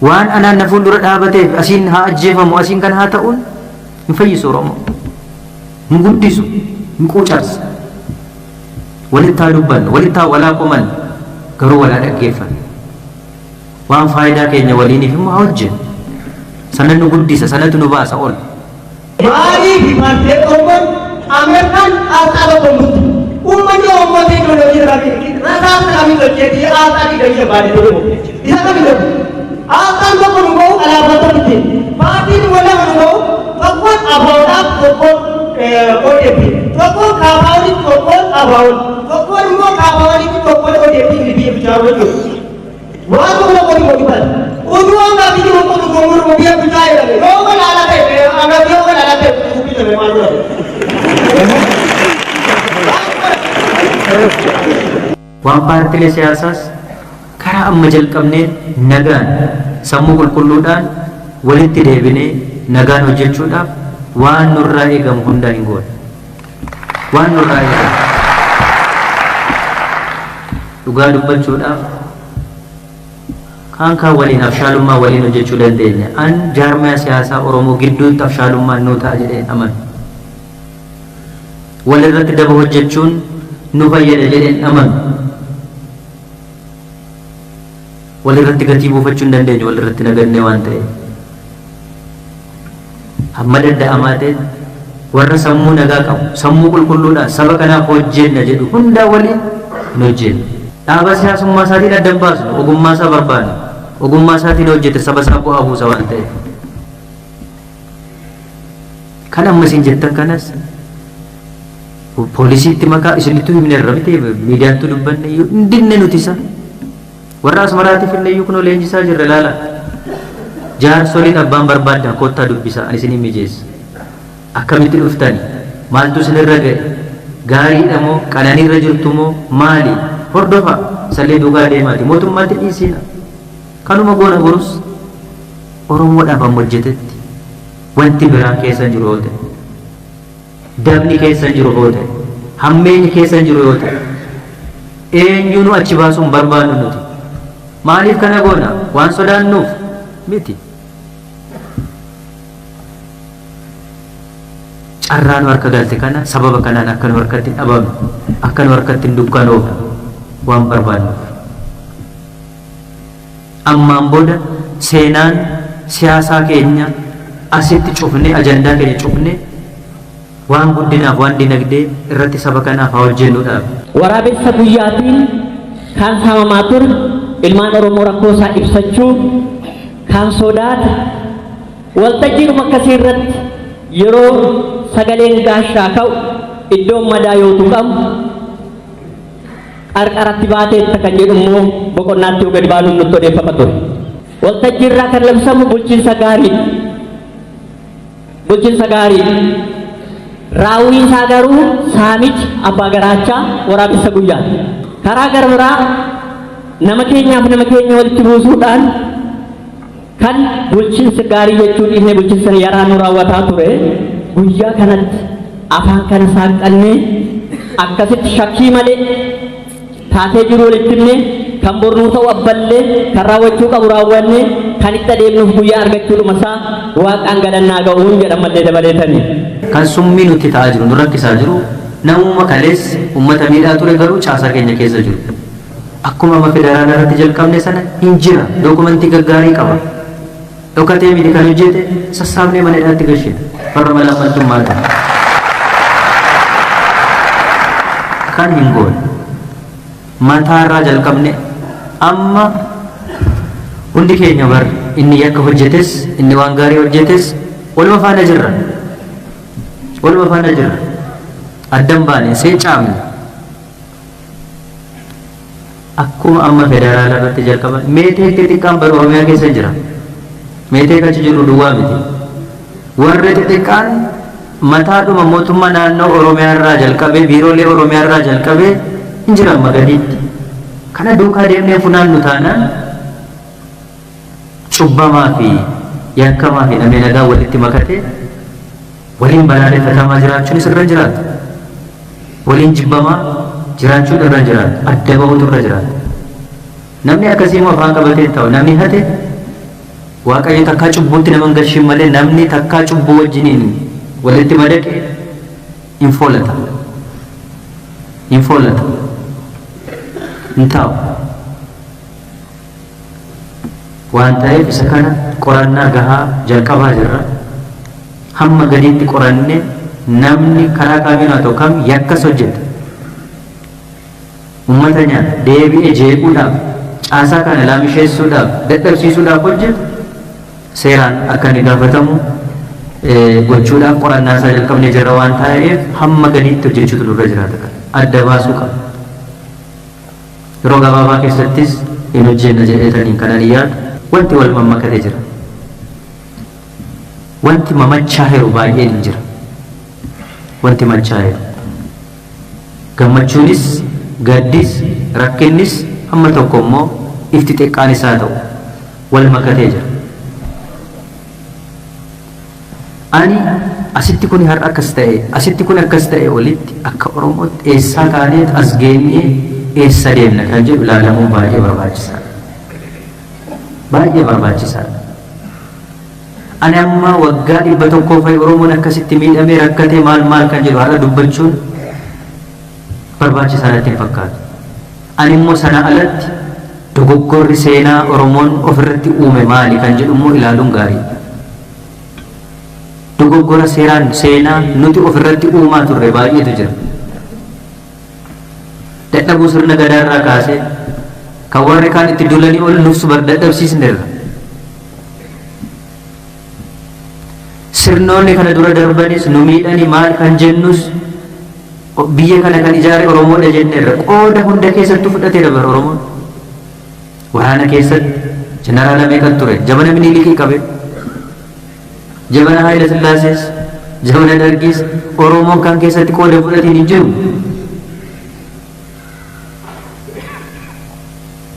waan anaan na fuuldura dhaabateef asiin haa ajjeefamu asiin kan haa ta'uun hin fayyisu Oromoo hin guddisu hin quucarsa walitti haa dubbannu walitti haa walaa qomannu garuu walaa dhaggeeffannu waan faayidaa keenya waliiniif immoo haa hojjennu sana nu guddisa sanatu nu baasa ol maaliif himattee Oromoon Ameerikaan asxaaba kombuutu uummanni Oromoo teekinooloojii irraa rasaa kamiin hojjetee asxaa dhiiga baadee ture isa kamiin hojjetu asxaan tokko nu bahu alaabaa tokkotti maatiin wala nu bahu tokkoon abaawudhaaf tokkoon ODP tokkoon kaabaawunis tokkoon abaawun tokkoon immoo kaabaawunitti tokkoon ODP inni biyya bichaa hojjetu waan tokko tokko nu bahu utuu hanga biyyi tokko nu gomuru biyya bichaa jedhame yoo kan haala ta'e amma yoo kan haala ta'e kubbisame maal godhame waan paartiilee siyaasaas karaa amma jalqabneen nagaan sammuu qulqulluudhaan walitti deebinee nagaan hojjechuudhaaf waan nurraa eegamu hundaa hin goone waan nurraa eegamu dhugaa dubbachuudhaaf kaan waliin abshaalummaa waliin hojjechuu dandeenya an jaarmaya siyaasaa Oromoo gidduutti abshaalummaan nuu ta'a jedheen amanu walirratti daba hojjechuun nu fayyada jedheen amanu walirratti gatii buufachuu hin dandeenyu walirratti nagannee waan ta'e hamma danda'amaa ta'e warra sammuu nagaa qabu sammuu qulqulluudhaan saba kanaaf hojjenna jedhu hundaa waliin hin hojjennu dhaaba siyaasummaa isaatiin addan baasnu ogummaa isaa barbaannu ogummaa isaatiin hojjete saba isaa bu'aa buusa waan ta'eef kan amma isin jettan kanas poolisiitti maqaa isinitti himne irra miti miidiyaatti dubbanne hin dinne nuti isa warra asmaraatiif illee iyyuu kunoo leenjisaa jirra ilaala jaarsoliin abbaan barbaadan kottaa dubbisa ani isin mijeessa akkamitti dhuftani maaltu isinirra ga'e gaariidha moo qananiirra jirtu moo maali hordofa sallee dhugaa deemaati mootummaatti dhiisiina kanuma goona borus oromoodhaaf amma hojjetetti wanti biraa keessa jiru yoo ta'e dabni keessa jiru yoo ta'e hammeenyi keessa jiru yoo ta'e eenyuunu achi baasuun barbaannu nuti maaliif kana goona waan sodaannuuf miti carraan harka galte kana sababa kanaan akka nu harkatti dhabamne akka nu harkatti dukkanoofne waan barbaannuuf ammaan booda seenaan siyaasaa keenya asitti cufne ajandaa keenya cufne waan guddinaaf waan dinagdee irratti saba kanaaf haa hojjennuudhaaf. Waraabessa guyyaatiin kan saamamaa ture ilmaan Oromoo rakkoo isaa ibsachuu kan sodaate waltajjiidhuma akkasii irratti yeroo sagaleen gaashaa ka'u iddoon madaa yoo tuqamu qarqaratti baateetta kan jedhu immoo boqonnaatti yoo gadi baanuun nutti odeeffama ture. Waltajjii irraa kan labsamu bulchiinsa gaarii raawwii isaa garuu saamicha abbaa garaachaa waraabessa guyyaati. Karaa gara biraa nama keenyaaf nama keenya walitti buusuudhaan kan bulchiinsa gaarii jechuun dhiifnee bulchiinsa yaraa nu raawwataa ture guyyaa kanatti afaan kana saaqannee akkasitti shakkii malee taatee jiru walitti himnee kan bornuu ta'u abballee kan raawwachuu qabu raawwannee kan itti adeemnuuf guyyaa argachuudhuma isaa waaqaan galannaa ga'uun jedhamallee dabaleetanii. Kan summii nutti ta'aa jiru nu rakkisaa jiru namuma kalees uummata miidhaa ture garuu caasaa keenya keessa jiru akkuma amma federaalaa irratti jalqabne sana hin jira dookumentii gaggaarii qaba dhokatee miti kan hojjete sassaabnee mana hidhaatti galchina farra malaammaltummaa ta'e kan hin goone mataarraa jalqabne amma hundi keenya bar inni yakka hojjetes inni waan gaarii hojjetes waluma faana jirra addan baane see caamne akkuma amma federaalaa irratti jalqaban meetee xixiqqaan bara oromiyaa keessa jira meetee kachi jiru duwwaa miti warri xixiqqaan mataadhuma mootummaa naannoo oromiyaa irraa jalqabee biiroolee oromiyaa irraa jalqabee hin jiran magadiitti kana duukaa deemnee funaannu taanaan cubbamaa fi yakkamaa fi namni nagaa walitti makatee waliin balaaleffatamaa jiraachuun irra jiraatu waliin jibbamaa jiraachuun irra jiraatu adda bahuutu irra jiraatu namni akkasii immoo afaan qabatee ta'u namni hate waaqayyo takkaa cubbuutti nama hin galchin malee namni takkaa cubbuu wajjiniin walitti madaqe hin foolata hin taa'u waan ta'eef isa kana qorannaa gahaa jalqabaa jirra hamma gadiitti qoranne namni karaa kamiin haa ta'u kam yakkas hojjeta uummata nyaata deebi'ee jeequudhaaf caasaa kana laamisheessuudhaaf dadhabsiisuudhaaf hojjetu seeraan akka inni gaafatamu gochuudhaaf qorannaa isaa jalqabnee jirra waan ta'eef hamma gadiitti hojjechuutu nurra jiraata kan adda baasuu qaba yeroo gabaabaa keessattis hin hojjenna jedheetaniin kanan yaadu wanti wal mammakatee jira wanti mamachaaheeru baay'een hin jira wanti machaaheeru gammachuunis gaddis rakkinnis hamma tokko immoo ifti xiqqaan isaa ta'u wal makatee jira ani asitti kun har'a akkas ta'e asitti kun akkas ta'e walitti akka oromootti eessaa kaaneet as geenyee eessa deemna kan jedhu ilaalamuun baay'ee barbaachisaadha ani amma waggaa 100 fa'i oromoon akkasitti miidhamee rakkatee maal kan jedhu har'a dubbachuun barbaachisaa natti hin fakkaatu ani immoo sana alatti dogoggorri seenaa oromoon ofirratti uume maali kan jedhu immoo ilaaluun gaarii dogoggora seenaa nuti ofirratti uumaa turre baay'eetu jira dadhabuu sirna gadaarraa kaasee kan warri kaan itti dulanii ol nuuf dadhabsiisneerra sirnoonni kana dura darbanis nu miidhanii maal kan jennus biyya kana kan ijaare oromoodha jenneerra qooda hunda keessattuu fudhatee dabara oromoon waraana keessatti jeneraala meeqa ture jabana minilikii qabe jabana Haayile Sillaasees jabana Dargiis Oromoon kan keessatti qooda fudhatiin hin jiru.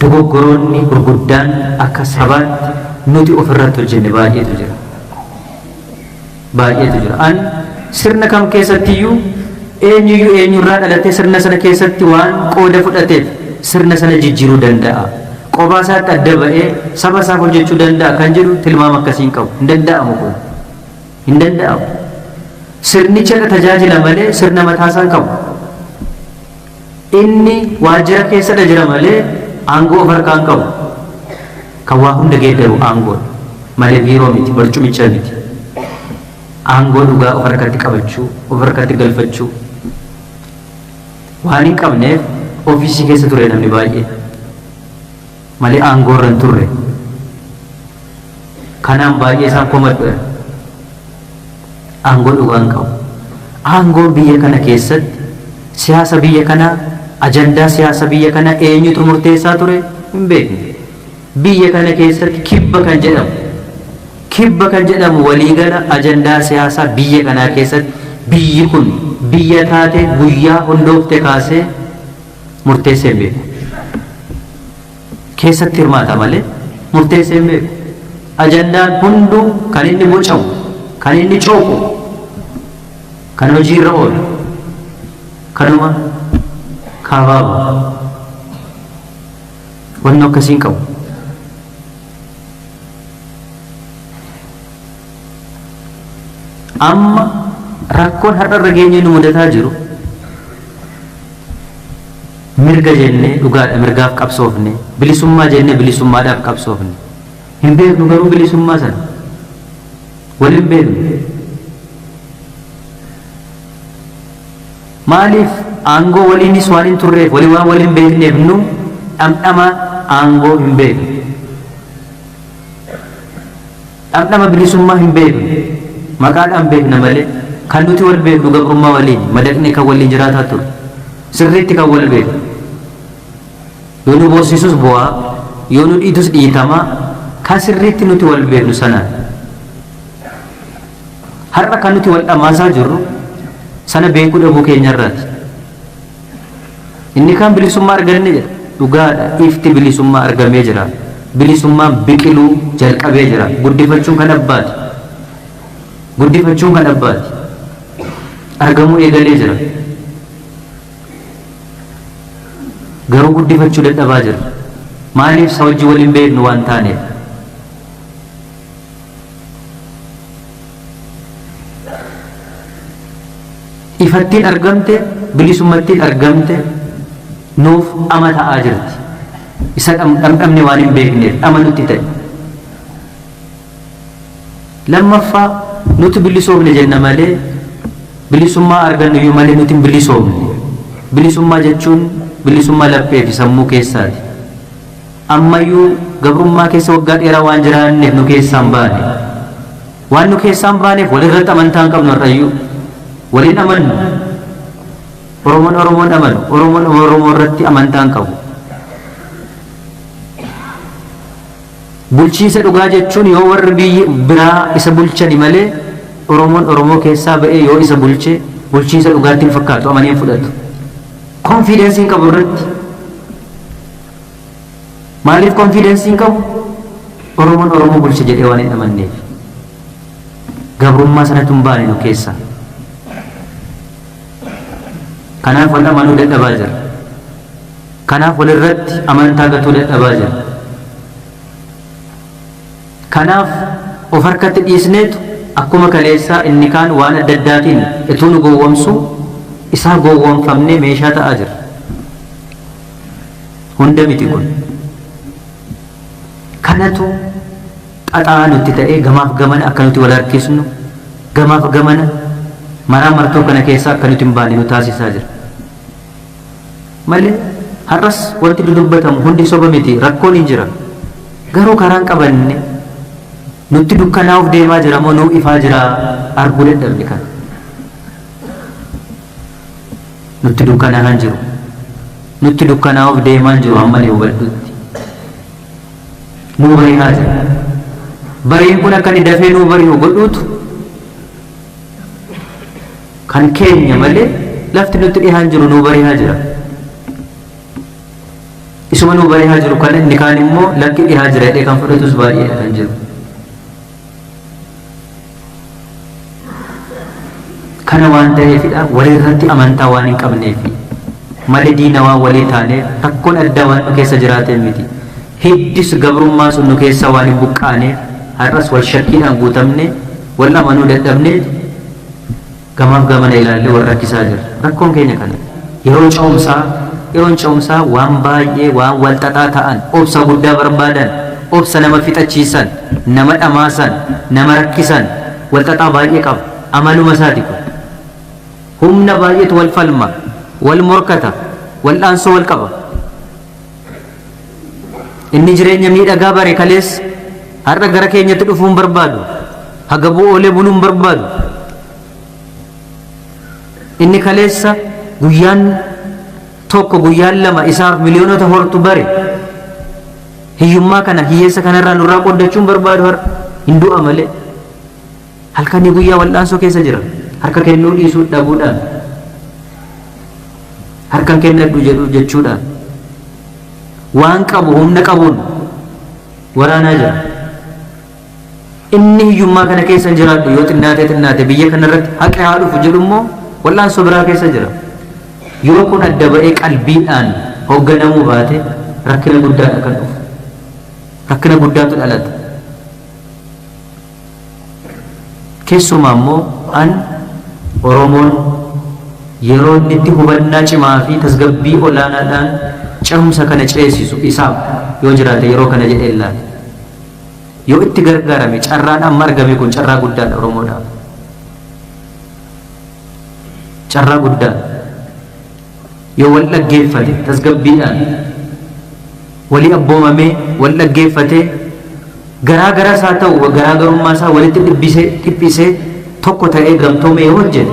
Dogoggoroonni gurguddaan akka sabaatti nuti ofirratti hojjenne baay'eetu jira. An sirna kam keessattiyyuu eenyuyyuu eenyurraa dhalatee sirna sana keessatti waan qooda fudhateef sirna sana jijjiiruu danda'a. Qophaa isaatti adda ba'ee saba isaaf hojjechuu danda'a kan jedhu tilmaama akkasii hin qabu. Hin danda'amu kun. Hin danda'amu. Sirnicha tajaajila malee sirna mataasaa hin qabu. Inni waajjira keessadha jira malee aangoo of harkaa hin qabu. Kan waa hunda geeddaru aangoo malee biiroo miti, barcumicha miti. Aangoo dhugaa of harkatti qabachuu, of harkatti galfachuu. Waan hin qabneef ofiisii keessa ture namni baay'ee. Malee aangoo irra hin turre. Kanaan baay'ee isaan komadhu. Aangoo dhugaa hin qabu. Aangoon biyya kana keessatti siyaasa biyya kanaa, ajandaa siyaasa biyya kanaa eenyutu murteessaa ture hin beekne. Biyya kana keessatti kibba kan jedhamu waliigala ajandaa siyaasaa biyya kanaa keessatti biyyi kun biyya taate guyyaa hundoofte kaasee murteessee hin beeku. Keessatti hirmaata malee murteessee hin beeku. Ajandaan hunduu kan inni bocamu, kan inni cooqu, kan hojiirra oolu, kanuma kaabaaba. Wanni akkasii hin qabu. Amma rakkoon har'arra geenye nu mudataa jiru mirga jennee dhugaadha mirgaaf qabsoofne, bilisummaa jennee bilisummaadhaaf qabsoofne. Hin beeknu garuu bilisummaa sana waliin beeknu. Maaliif aangoo waliinis waan hin turreef walii waan waliin beekneef nu dhamdhama aangoo hin beeknu. Dhamdhama bilisummaa hin beeknu. Maqaadhaan beekna malee kan nuti wal beeknu gabrummaa waliin madaqnee kan waliin jiraataa ture. Sirriitti kan wal beeknu. Yoo nu boosisus bu'aa, yoo nu dhiitus dhiitamaa kan sirriitti nuti wal beeknu sanaan. Har'a kan nuti wal dhamaasaa jirru sana beekuu dhabuu keenyarraati. Inni kan bilisummaa arganne jedha. Dhugaadha ifti bilisummaa argamee jira. Bilisummaan biqiluu jalqabee jira. Guddifachuun kan abbaati. Guddifachuun kan abbaati. Argamuu eegalee jira. Garuu guddifachuu dadhabaa jira. Maaliif isa wajji waliin beeknu waan taaneef. Ifattiin argamte, bilisummattiin argamte nuuf ama ta'aa jirti. Isa dhamdhamne waan hin beekneef ama nutti ta'e. Lammaffaa nuti bilisoomne jenna malee bilisummaa argannu iyyuu malee nuti hin bilisoomne. Bilisummaa jechuun bilisummaa laphee fi sammuu keessaati. Ammayyuu gabrummaa keessa waggaa dheeraa waan jiraanneef nu keessaan baane. Waan nu keessaan baaneef walirratti amantaa hin qabnu har'ayyuu. Waliin amannu. Oromoon amanu. Oromoon Oromoo irratti amantaa hin qabu. Bulchiinsa dhugaa jechuun yoo warri biyyi biraa isa bulchani malee Oromoon Oromoo keessaa ba'ee yoo isa bulche bulchiinsa dhugaatti hin fakkaatu amanee fudhatu. Konfiidensii hin qabu irratti. Maaliif konfiidensii hin qabu? Oromoon Oromoo bulche jedhee waan hin amanneef. Gabrummaa sanatti hin baane nu keessaa. Kanaaf wal amanuu dadhabaa jira. Kanaaf walirratti amantaa gatuu dadhabaa jira. Kanaaf of harkatti dhiisneetu akkuma kaleessaa inni kaan waan adda addaatiin ituu nu gowwomsu isaa gowwomfamnee meeshaa ta'aa jira. Hunda miti kun. Kanatu xaxaa nutti ta'ee gamaaf gamana akka nuti wal harkisnu gamaaf gamana maraa martoo kana keessaa akka nuti hin baane nu taasisaa jira. Malee har'as wanti dubbatamu hundi soba miti rakkoon hin jira. Garuu karaan qabanne nutti dukkanaa'uuf deemaa jira moo nuu ifaa jira arguu dadhabne kan. Nutti dukkanaa'aa jiru. Nutti dukkanaa'uuf deemaa jiru amma ni hubadhutti. nuu bari'aa jira. Bariin kun akka inni dafee nuu bari'u godhuutu kan keenya malee lafti nutti dhihaan jiru nuu bari'aa jira. Isuma nuu bari'aa jiru kan inni kaan immoo lakki dhihaa jira jedhee kan fudhatus baay'eedha kan jiru. Kana waan ta'eefidha walirratti amantaa waan hin qabneefi malee diina waan walii taaneef rakkoon addaa waan nu keessa jiraatee miti. Hiddis gabrummaa sun nu keessa waan hin buqqaaneef har'as wal shakkiidhaan guutamne wal amanuu dadhabnee gamaaf gamana ilaallee wal rakkisaa jira. Rakkoon keenya kana yeroon ce'umsaa waan baay'ee waan wal xaxaa ta'an obsa guddaa barbaadan obsa nama fixachiisan nama dhamaasan nama rakkisan wal xaxaa baay'ee qaba. Amaluma isaati kun humna baay'eetu wal falma wal morkata wal dhaansoo wal qaba. Inni jireenya miidhagaa bare kalees har'a gara keenyatti dhufuun barbaadu haga bu'oolee buluun barbaadu. Inni kaleessa guyyaan tokko guyyaan lama isaaf miliyoonota hortu bare hiyyummaa kana hiyyeessa kanarraa nurraa qoddachuun barbaadu har'a hin du'a malee halkanii guyyaa wal'aansoo keessa jira. Harka kennuu dhiisuu dhabuudhaan harkan kennadhu jedhu jechuudhaan waan qabu humna qabuun waraanaa jira. Inni hiyyummaa kana keessa jiraadhu yoo xinnaate biyya kanarratti haqee haa dhufu jedhu immoo wal'aansoo biraa keessa jira. Yoo kun adda ba'ee qalbiidhaan hoogganamuu baate rakkina guddaadha kan dhufu. Rakkina guddaatu dhalata. Keessumaa immoo Oromoon yeroo inni itti hubannaa cimaa fi tasgabbii olaanaadhaan cehumsa kana ceesisu isaaf yoo jiraate yeroo kana jedhee ilaale yoo itti gargaarame carraan amma argame kun carraa guddaadha Oromoodhaaf. Carraa guddaa yoo wal dhaggeeffate tasgabbiidhaan walii abboomamee wal dhaggeeffate garaa isaa ta'u garaagarummaa isaa walitti dhiphisee tokko ta'ee gamtoomee yoo hojjete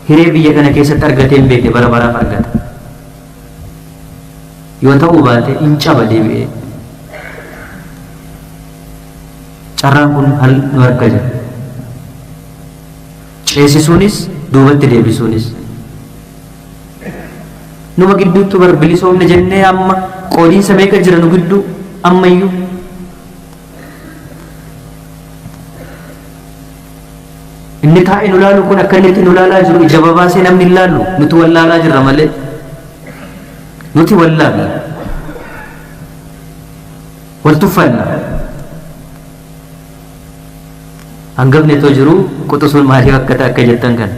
hiree biyya kana keessatti argatee hin beekne bara baraaf argata. Yoo ta'uu baate hin caba deebi'ee. Carraan kun hal nu harka jira. Ceesisuunis duubatti deebisuunis. Numa gidduutti bar bilisoomne jennee amma qoodiinsa meeqa jira nu gidduu ammayyuu. Inni taa'ee nu laalu kun akka inni itti nu laalaa jiru ija babaasee namni hin laallu nuti wal laalaa jirra malee nuti wal laalla wal tuffanna. Hangafni itoo jiru quxusuun maaliif akka jettan kan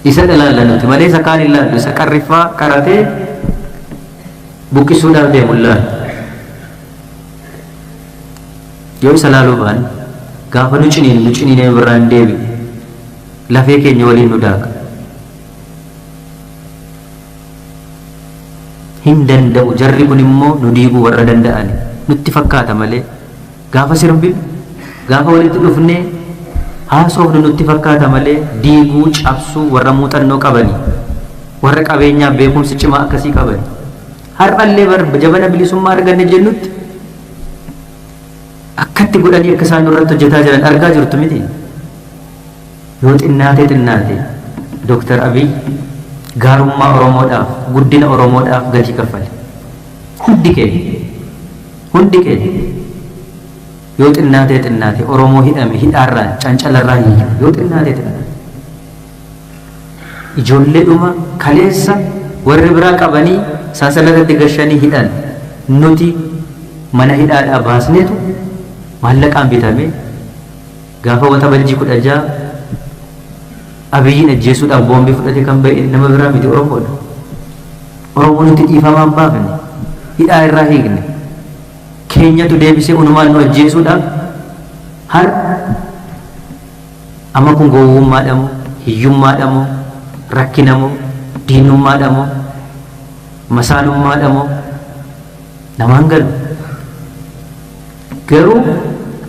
isa dhalaalla nuti malee isa kaan hin laallu isa qarriffaa qaratee buqqisuudhaaf deemu hin laallu. Yoo isa laaluu baan gaafa nu ciniinee birraan deebi'u lafee keenya waliin nu daaga. Hin danda'u jarri kun immoo nu diiguu warra danda'ani nutti fakkaata malee gaafa sirbinu gaafa walitti dhufnee haasofnu nutti fakkaata malee diiguu cabsuu warra muuxannoo qabani warra qabeenyaaf beekumsi cimaa akkasii qabani. Har'allee jabana bilisummaa arganne jennutti akkatti godhanii akka isaan irratti hojjetaa jiran argaa jirtu miti. Yoo xinnaate Dr. Abiy gaarummaa Oromoodhaaf guddina Oromoodhaaf gatii kaffale. Hundi keenya yoo xinnaate Oromoo hidhame hidhaarraan cancalarraa hiiku yoo xinnaate ijoolleedhuma kaleessa warri biraa qabanii sansalatatti gashanii hidhan nuti mana hidhaadhaa baasneetu maallaqaan bitame gaafa wata baljii 16 Abiyyiin ajjeesuudhaaf boombii fudhate kan ba'e nama biraa miti Oromoodha. Oromoo nuti dhiifamaan baafne hidhaa irraa hiikne keenyatu deebisee unumaan nu ajjeesuudhaaf har amma kun gowwummaadhamoo hiyyummaadhamoo rakkinamoo diinummaadhamoo masaalummaadhamoo namaan galu. Garuu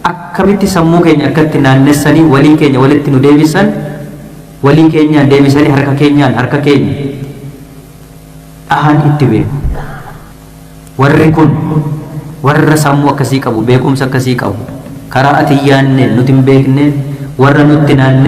akkamitti sammuu keenya akkatti naannessanii walii keenya walitti nu deebisan walii keenyaan deebisanii harka keenya dhahan itti beeku. warri kun warra sammuu akkasii qabu beekumsa akkasii qabu karaa ati yaanne nuti hin beekne warra nutti naanne